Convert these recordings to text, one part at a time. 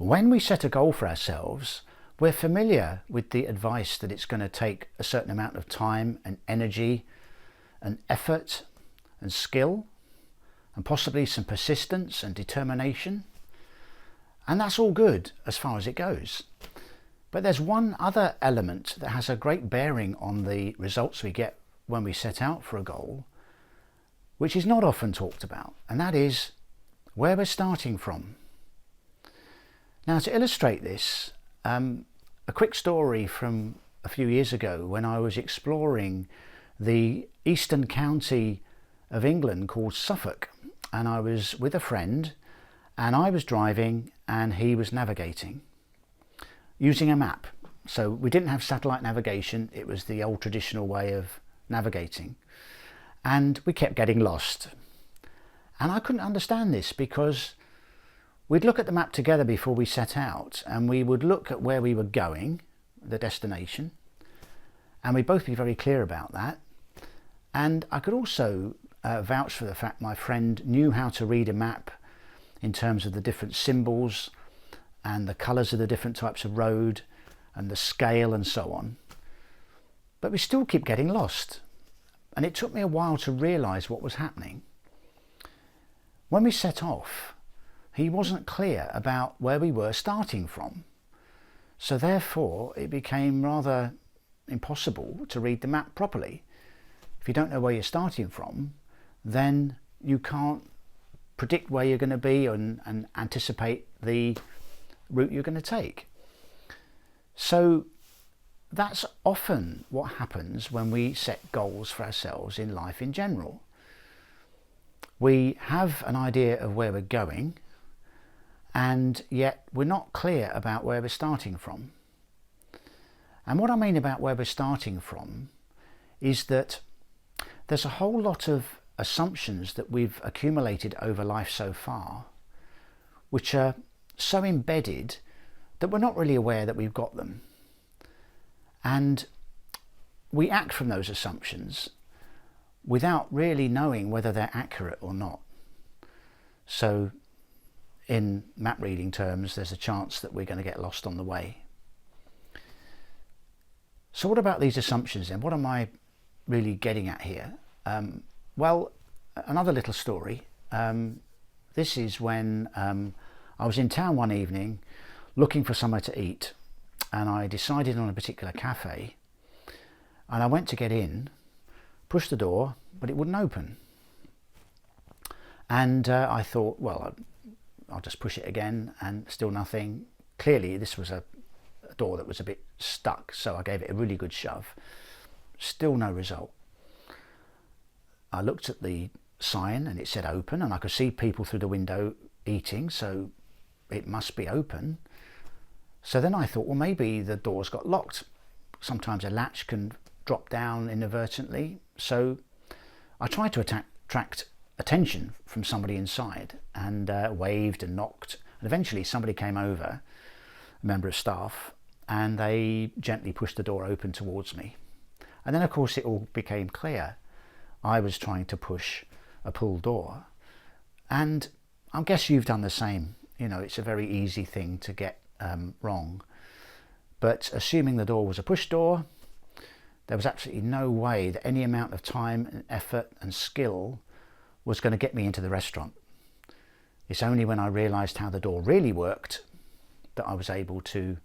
When we set a goal for ourselves, we're familiar with the advice that it's going to take a certain amount of time and energy and effort and skill and possibly some persistence and determination. And that's all good as far as it goes. But there's one other element that has a great bearing on the results we get when we set out for a goal, which is not often talked about, and that is where we're starting from. Now, to illustrate this, a quick story from a few years ago when I was exploring the eastern county of England called Suffolk, and I was with a friend, and I was driving and he was navigating using a map. So we didn't have satellite navigation, it was the old traditional way of navigating, and we kept getting lost. And I couldn't understand this because we'd look at the map together before we set out, and we would look at where we were going, the destination, and we'd both be very clear about that. And I could also vouch for the fact my friend knew how to read a map in terms of the different symbols and the colours of the different types of road and the scale and so on. But we still keep getting lost. And it took me a while to realise what was happening. When we set off, he wasn't clear about where we were starting from. So therefore, it became rather impossible to read the map properly. If you don't know where you're starting from, then you can't predict where you're going to be and anticipate the route you're going to take. So that's often what happens when we set goals for ourselves in life in general. We have an idea of where we're going, and yet we're not clear about where we're starting from. And what I mean about where we're starting from is that there's a whole lot of assumptions that we've accumulated over life so far, which are so embedded that we're not really aware that we've got them. And we act from those assumptions without really knowing whether they're accurate or not. So in map reading terms, there's a chance that we're going to get lost on the way. So what about these assumptions then? What am I really getting at here? Well, another little story. This is when I was in town one evening looking for somewhere to eat, and I decided on a particular cafe, and I went to get in, pushed the door, but it wouldn't open. And I thought, well, I'll just push it again, and still nothing. Clearly this was a door that was a bit stuck, so I gave it a really good shove. Still no result. I looked at the sign and it said open, and I could see people through the window eating, so it must be open. So then I thought, well, maybe the door's got locked. Sometimes a latch can drop down inadvertently. So I tried to attract attention from somebody inside, and waved and knocked, and eventually somebody came over, a member of staff, and they gently pushed the door open towards me. And then of course it all became clear. I was trying to push a pull door, and I guess you've done the same. You know, it's a very easy thing to get wrong. But assuming the door was a push door, there was absolutely no way that any amount of time and effort and skill was going to get me into the restaurant. It's only when I realised how the door really worked that I was able to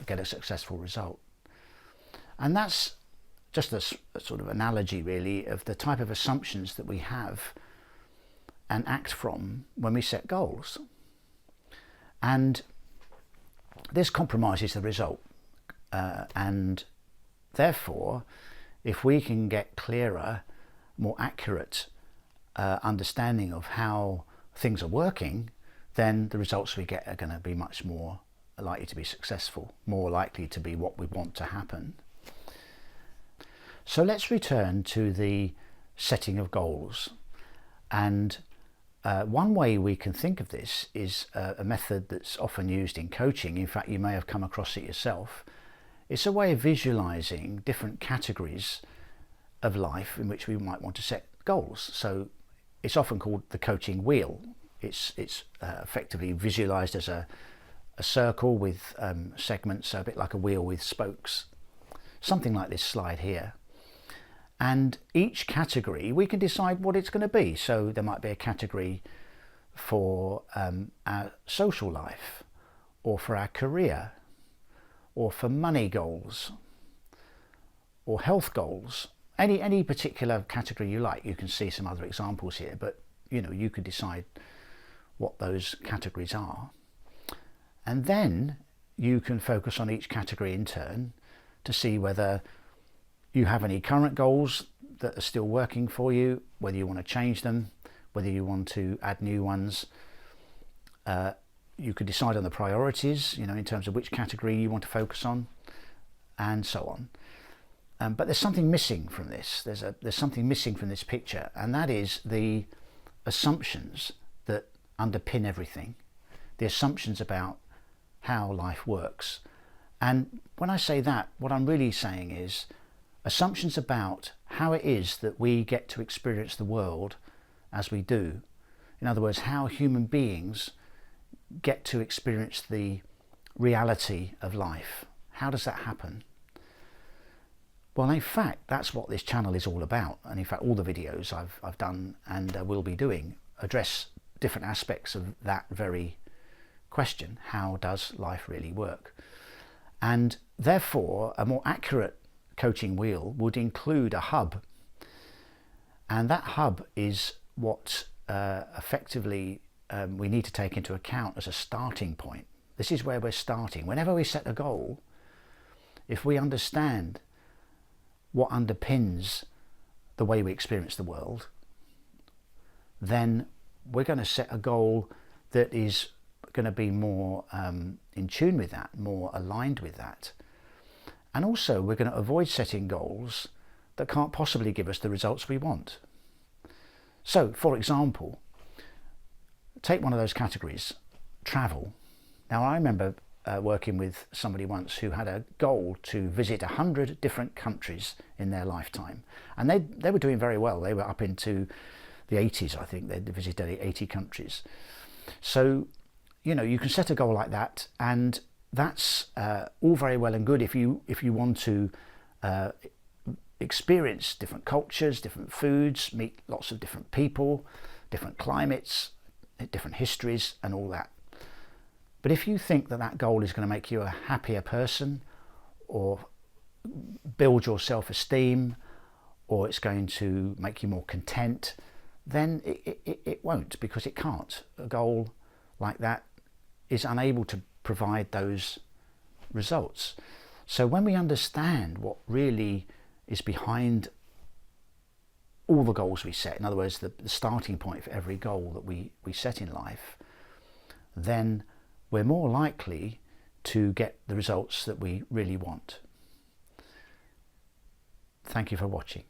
get a successful result. And that's just a sort of analogy really of the type of assumptions that we have and act from when we set goals. And this compromises the result. And therefore, if we can get clearer, more accurate understanding of how things are working, then the results we get are going to be much more likely to be successful, more likely to be what we want to happen. So let's return to the setting of goals. And one way we can think of this is a method that's often used in coaching. In fact, you may have come across it yourself. It's a way of visualizing different categories of life in which we might want to set goals. So it's often called the coaching wheel. It's effectively visualized as a a circle with segments, so a bit like a wheel with spokes, something like this slide here. And each category, we can decide what it's going to be. So there might be a category for our social life, or for our career, or for money goals, or health goals, any particular category you like. You can see some other examples here, but you can decide what those categories are. And then you can focus on each category in turn to see whether you have any current goals that are still working for you, whether you want to change them, whether you want to add new ones. You could decide on the priorities, in terms of which category you want to focus on, and so on. But there's something missing from this. There's something missing from this picture, and that is the assumptions that underpin everything, the assumptions about how life works. And when I say that, what I'm really saying is assumptions about how it is that we get to experience the world as we do. In other words, how human beings get to experience the reality of life. How does that happen? Well, in fact, that's what this channel is all about. And in fact, all the videos I've done and will be doing address different aspects of that very question. How does life really work? And therefore, a more accurate coaching wheel would include a hub. And that hub is what effectively we need to take into account as a starting point. This is where we're starting. Whenever we set a goal, if we understand what underpins the way we experience the world, then we're going to set a goal that is going to be more in tune with that, more aligned with that. And also we're going to avoid setting goals that can't possibly give us the results we want. So, for example, take one of those categories, travel. Now, I remember working with somebody once who had a goal to visit 100 different countries in their lifetime. And they were doing very well. They were up into the 80s, I think. They'd visited 80 countries. So, you can set a goal like that, and that's all very well and good if you want to experience different cultures, different foods, meet lots of different people, different climates, different histories and all that. But if you think that that goal is going to make you a happier person, or build your self-esteem, or it's going to make you more content, then it won't, because it can't. A goal like that is unable to provide those results. So when we understand what really is behind all the goals we set, in other words, the starting point for every goal that we set in life, then we're more likely to get the results that we really want. Thank you for watching.